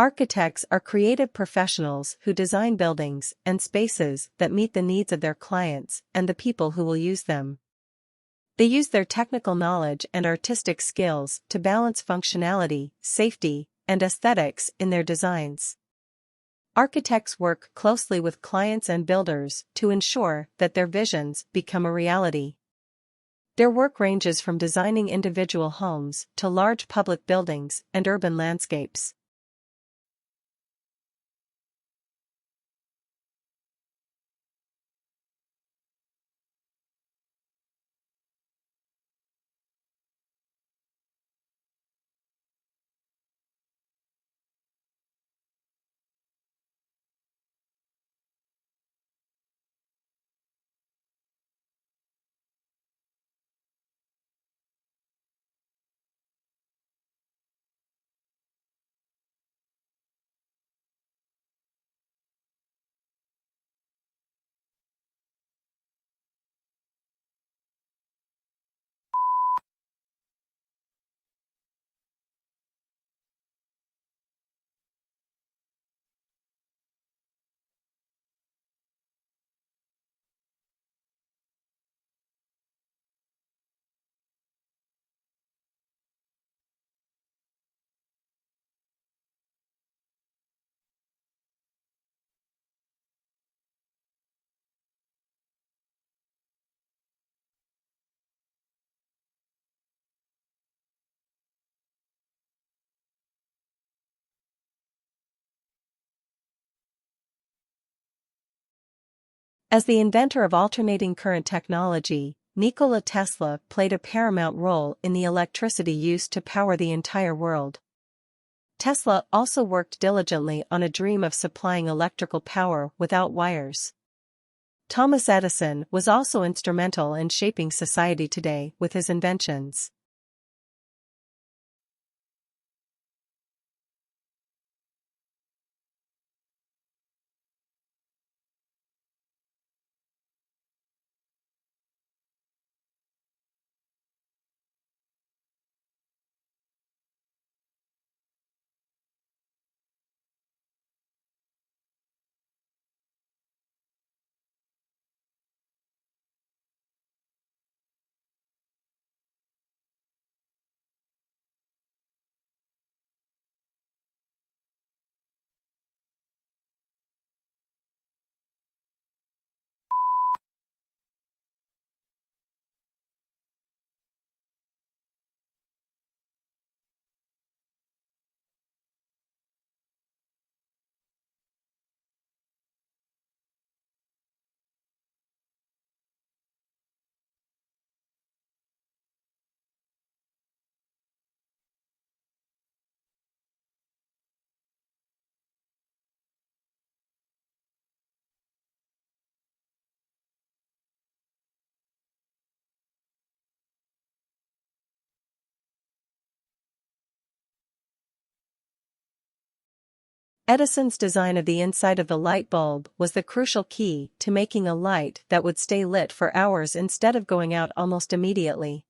Architects are creative professionals who design buildings and spaces that meet the needs of their clients and the people who will use them. They use their technical knowledge and artistic skills to balance functionality, safety, and aesthetics in their designs. Architects work closely with clients and builders to ensure that their visions become a reality. Their work ranges from designing individual homes to large public buildings and urban landscapes. As the inventor of alternating current technology, Nikola Tesla played a paramount role in the electricity used to power the entire world. Tesla also worked diligently on a dream of supplying electrical power without wires. Thomas Edison was also instrumental in shaping society today with his inventions. Edison's design of the inside of the light bulb was the crucial key to making a light that would stay lit for hours instead of going out almost immediately.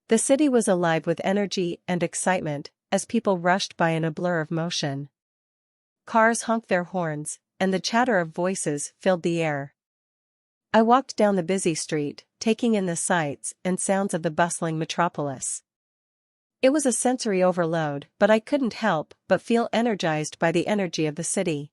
The city was alive with energy and excitement, as people rushed by in a blur of motion. Cars honked their horns, and the chatter of voices filled the air. I walked down the busy street, taking in the sights and sounds of the bustling metropolis. It was a sensory overload, but I couldn't help but feel energized by the energy of the city.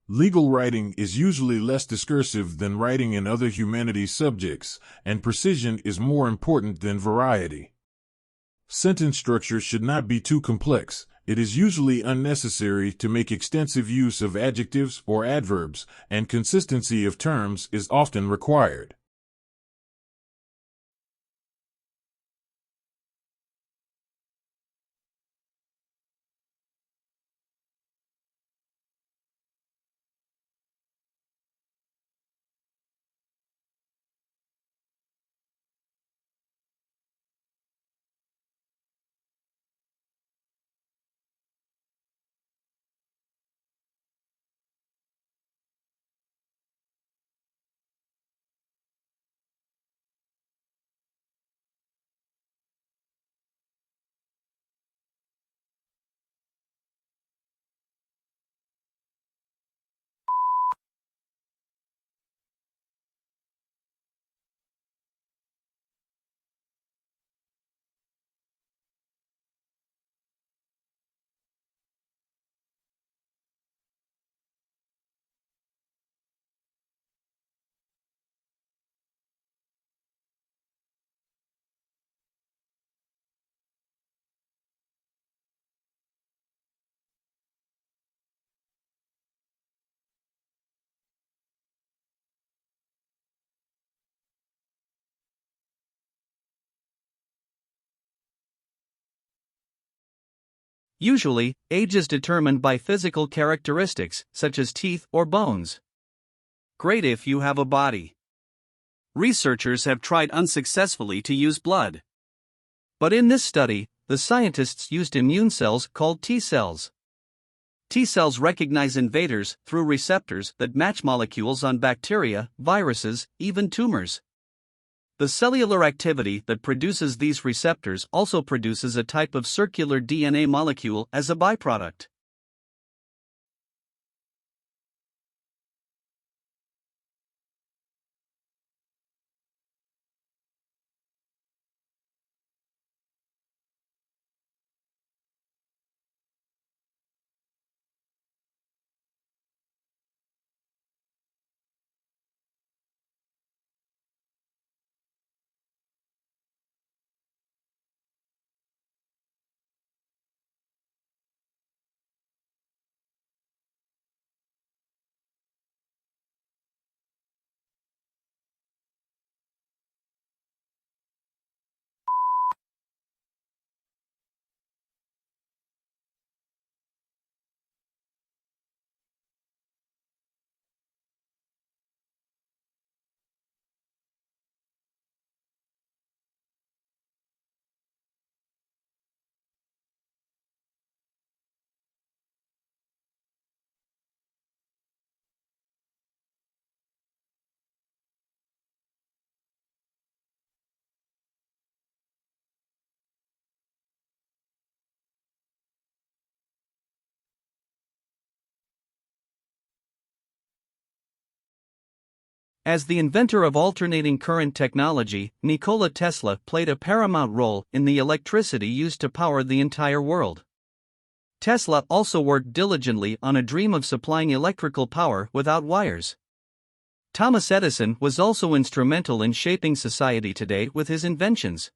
Legal writing is usually less discursive than writing in other humanities subjects, and precision is more important than variety. Sentence structure should not be too complex. It is usually unnecessary to make extensive use of adjectives or adverbs, and consistency of terms is often required. Usually, age is determined by physical characteristics, such as teeth or bones. Great if you have a body. Researchers have tried unsuccessfully to use blood. But in this study, the scientists used immune cells called T cells. T cells recognize invaders through receptors that match molecules on bacteria, viruses, even tumors. The cellular activity that produces these receptors also produces a type of circular DNA molecule as a byproduct. As the inventor of alternating current technology, Nikola Tesla played a paramount role in the electricity used to power the entire world. Tesla also worked diligently on a dream of supplying electrical power without wires. Thomas Edison was also instrumental in shaping society today with his inventions.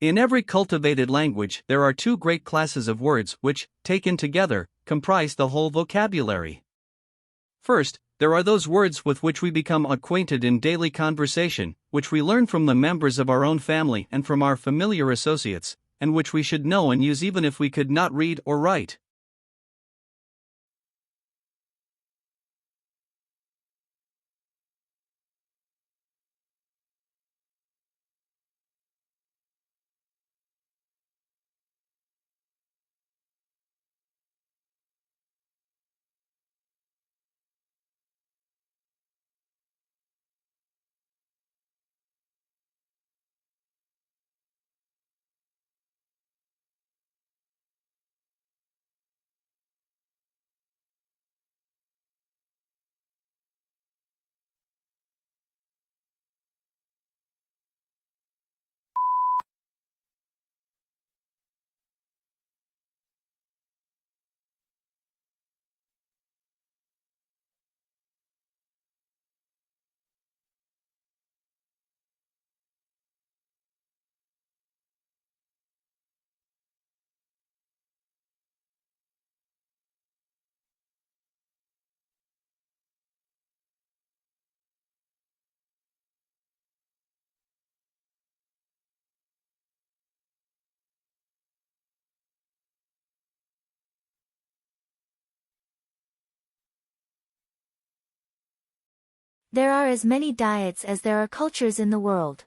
In every cultivated language, there are two great classes of words which, taken together, comprise the whole vocabulary. First, there are those words with which we become acquainted in daily conversation, which we learn from the members of our own family and from our familiar associates, and which we should know and use even if we could not read or write. There are as many diets as there are cultures in the world.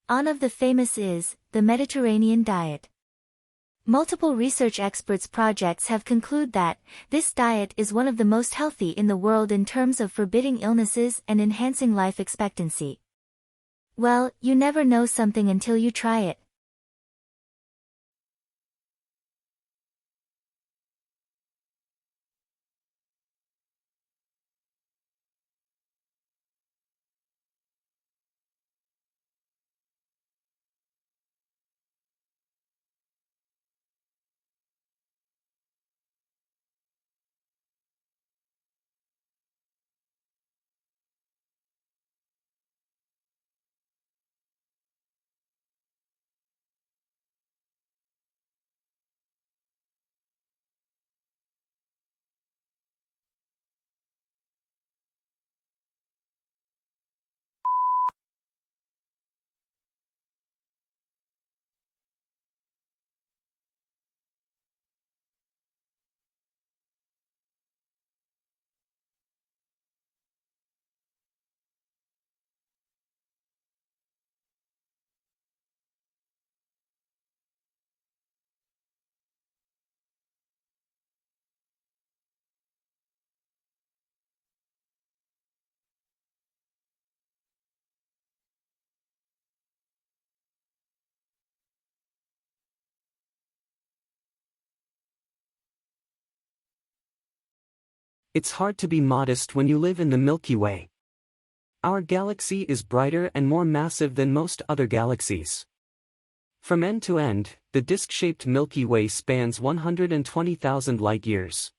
One of the famous is the Mediterranean diet. Multiple research experts projects have concluded that this diet is one of the most healthy in the world in terms of forbidding illnesses and enhancing life expectancy. Well, you never know something until you try it. It's hard to be modest when you live in the Milky Way. Our galaxy is brighter and more massive than most other galaxies. From end to end, the disk-shaped Milky Way spans 120,000 light-years.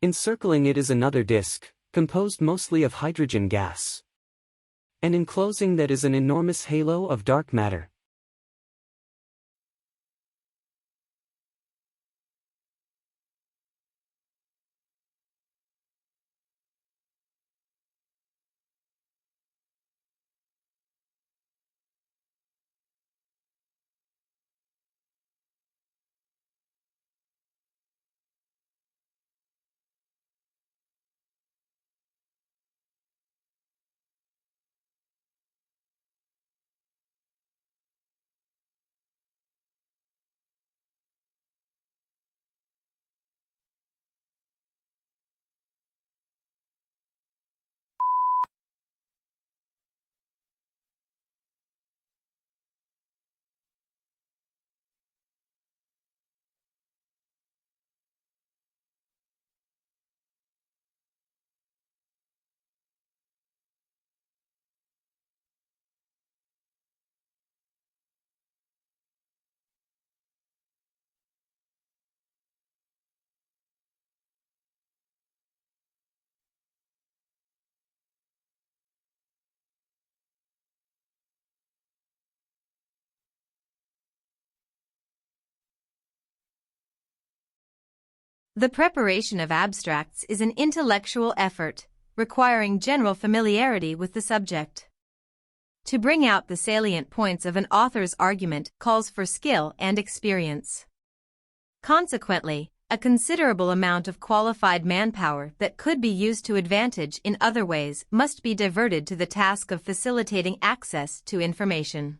Encircling it is another disk, composed mostly of hydrogen gas. And enclosing that is an enormous halo of dark matter. The preparation of abstracts is an intellectual effort, requiring general familiarity with the subject. To bring out the salient points of an author's argument calls for skill and experience. Consequently, a considerable amount of qualified manpower that could be used to advantage in other ways must be diverted to the task of facilitating access to information.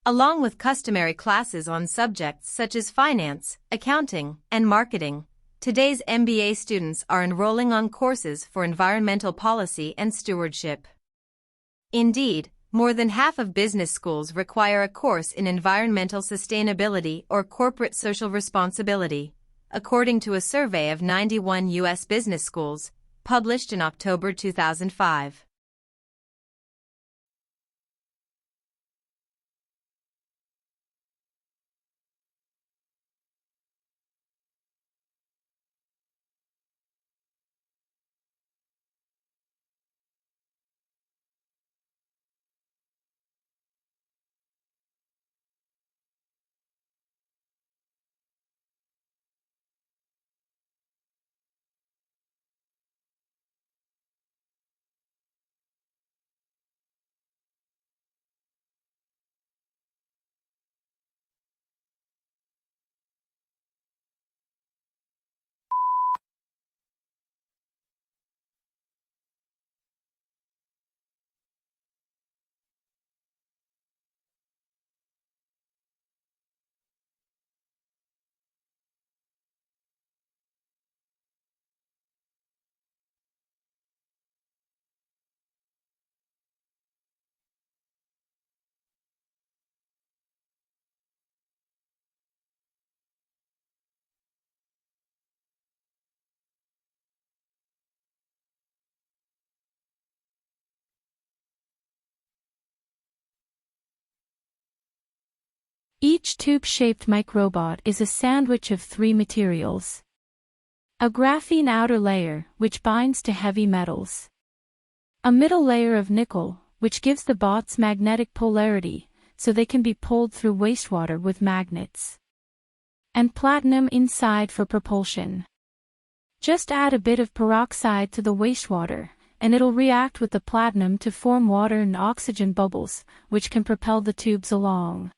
Along with customary classes on subjects such as finance, accounting, and marketing, today's MBA students are enrolling on courses for environmental policy and stewardship. Indeed, more than half of business schools require a course in environmental sustainability or corporate social responsibility, according to a survey of 91 U.S. business schools, published in October 2005. Each tube-shaped microbot is a sandwich of three materials. A graphene outer layer, which binds to heavy metals. A middle layer of nickel, which gives the bots magnetic polarity, so they can be pulled through wastewater with magnets. And platinum inside for propulsion. Just add a bit of peroxide to the wastewater, and it'll react with the platinum to form water and oxygen bubbles, which can propel the tubes along.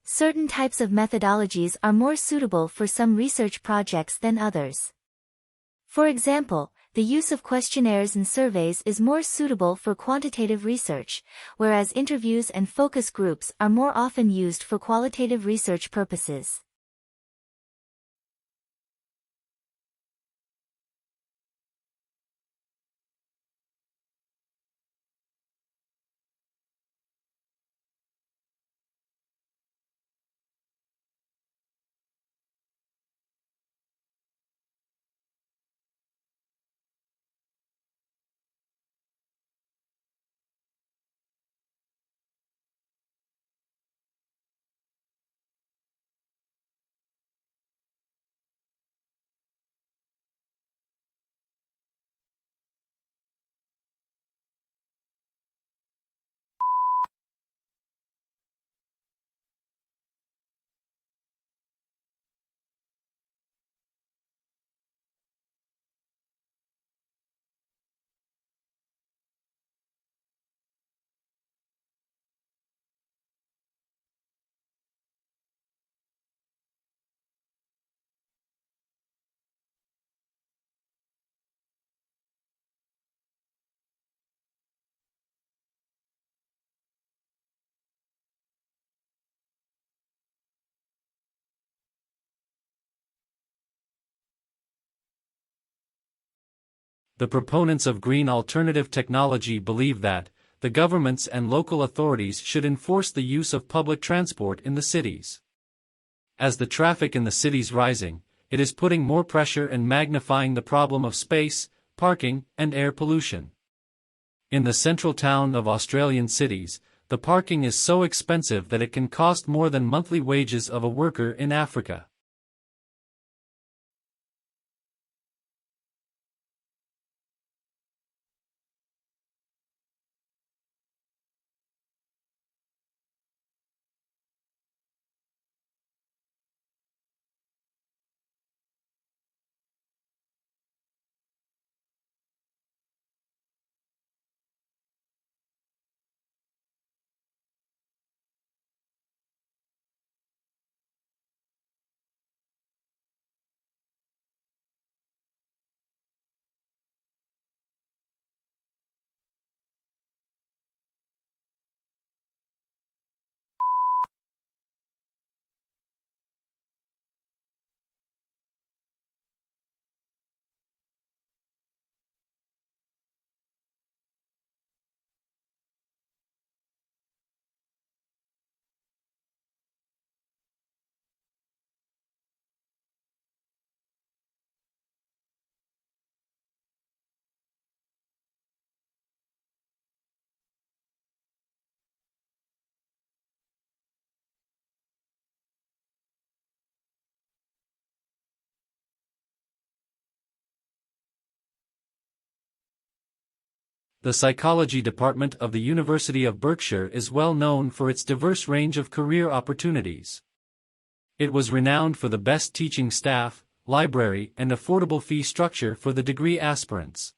Certain types of methodologies are more suitable for some research projects than others. For example, the use of questionnaires and surveys is more suitable for quantitative research, whereas interviews and focus groups are more often used for qualitative research purposes. The proponents of green alternative technology believe that the governments and local authorities should enforce the use of public transport in the cities. As the traffic in the cities rising, it is putting more pressure and magnifying the problem of space, parking, and air pollution. In the central town of Australian cities, the parking is so expensive that it can cost more than monthly wages of a worker in Africa. The Psychology Department of the University of Berkshire is well known for its diverse range of career opportunities. It was renowned for the best teaching staff, library, and affordable fee structure for the degree aspirants.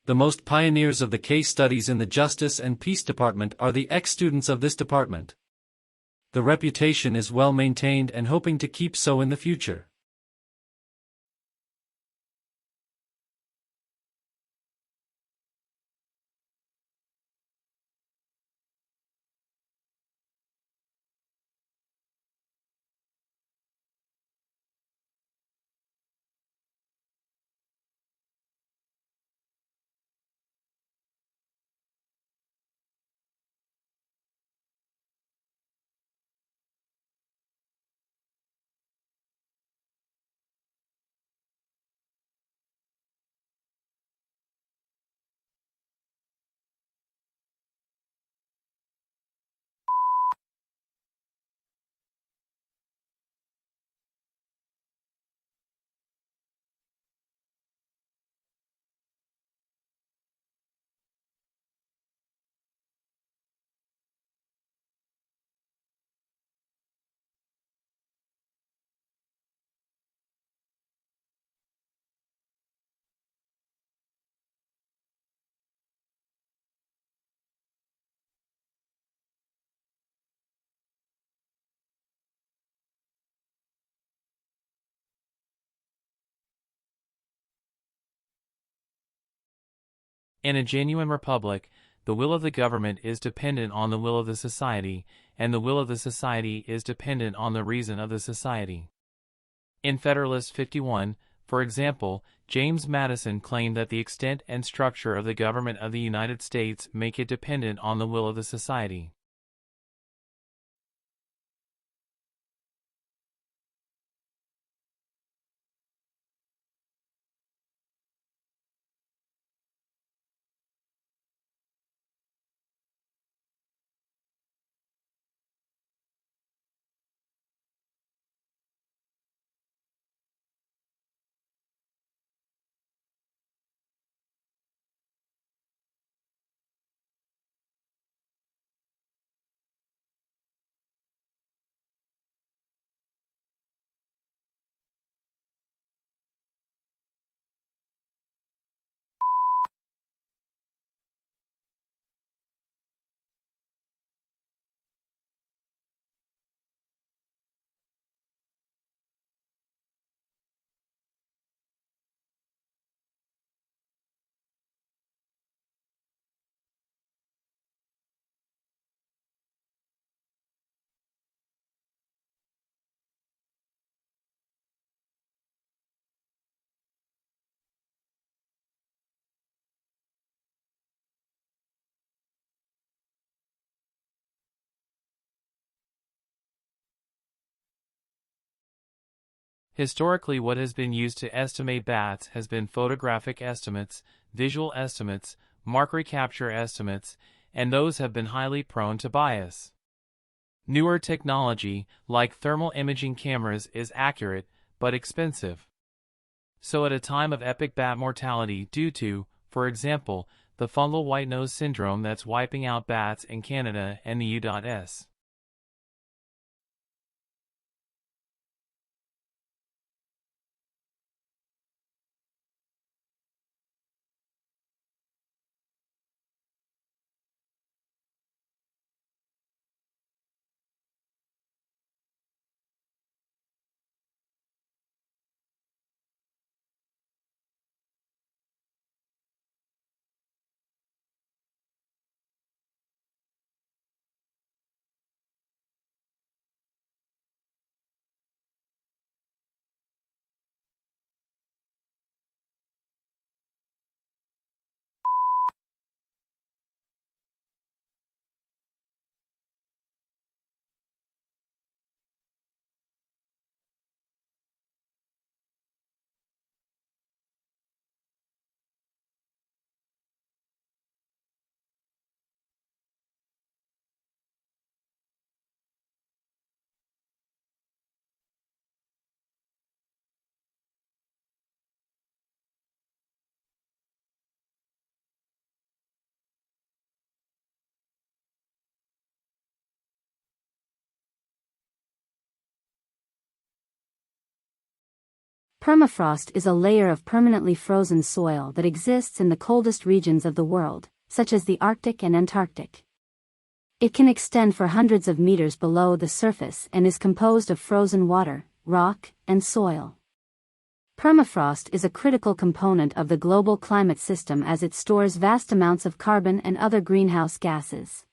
The most pioneers of the case studies in the Justice and Peace Department are the ex-students of this department. The reputation is well maintained and hoping to keep so in the future. In a genuine republic, the will of the government is dependent on the will of the society, and the will of the society is dependent on the reason of the society. In Federalist 51, for example, James Madison claimed that the extent and structure of the government of the United States make it dependent on the will of the society. Historically, what has been used to estimate bats has been photographic estimates, visual estimates, mark recapture estimates, and those have been highly prone to bias. Newer technology, like thermal imaging cameras, is accurate, but expensive. So at a time of epic bat mortality due to, for example, the fungal white nose syndrome that's wiping out bats in Canada and the U.S. Permafrost is a layer of permanently frozen soil that exists in the coldest regions of the world, such as the Arctic and Antarctic. It can extend for hundreds of meters below the surface and is composed of frozen water, rock, and soil. Permafrost is a critical component of the global climate system as it stores vast amounts of carbon and other greenhouse gases.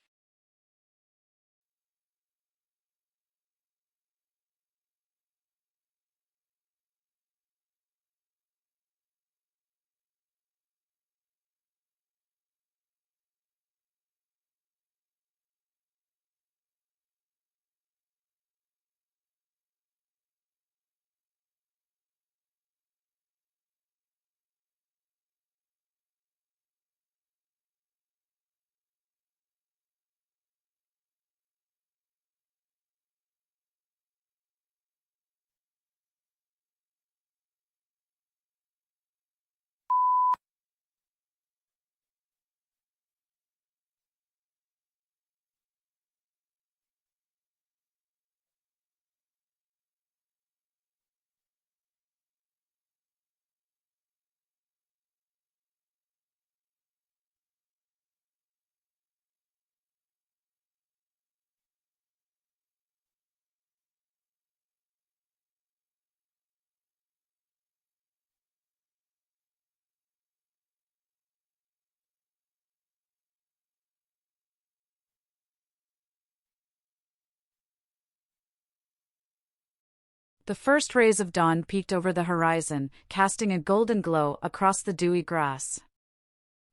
The first rays of dawn peeked over the horizon, casting a golden glow across the dewy grass.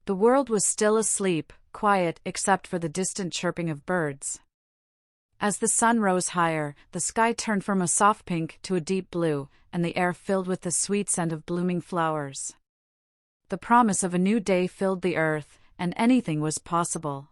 The world was still asleep, quiet except for the distant chirping of birds. As the sun rose higher, the sky turned from a soft pink to a deep blue, and the air filled with the sweet scent of blooming flowers. The promise of a new day filled the earth, and anything was possible.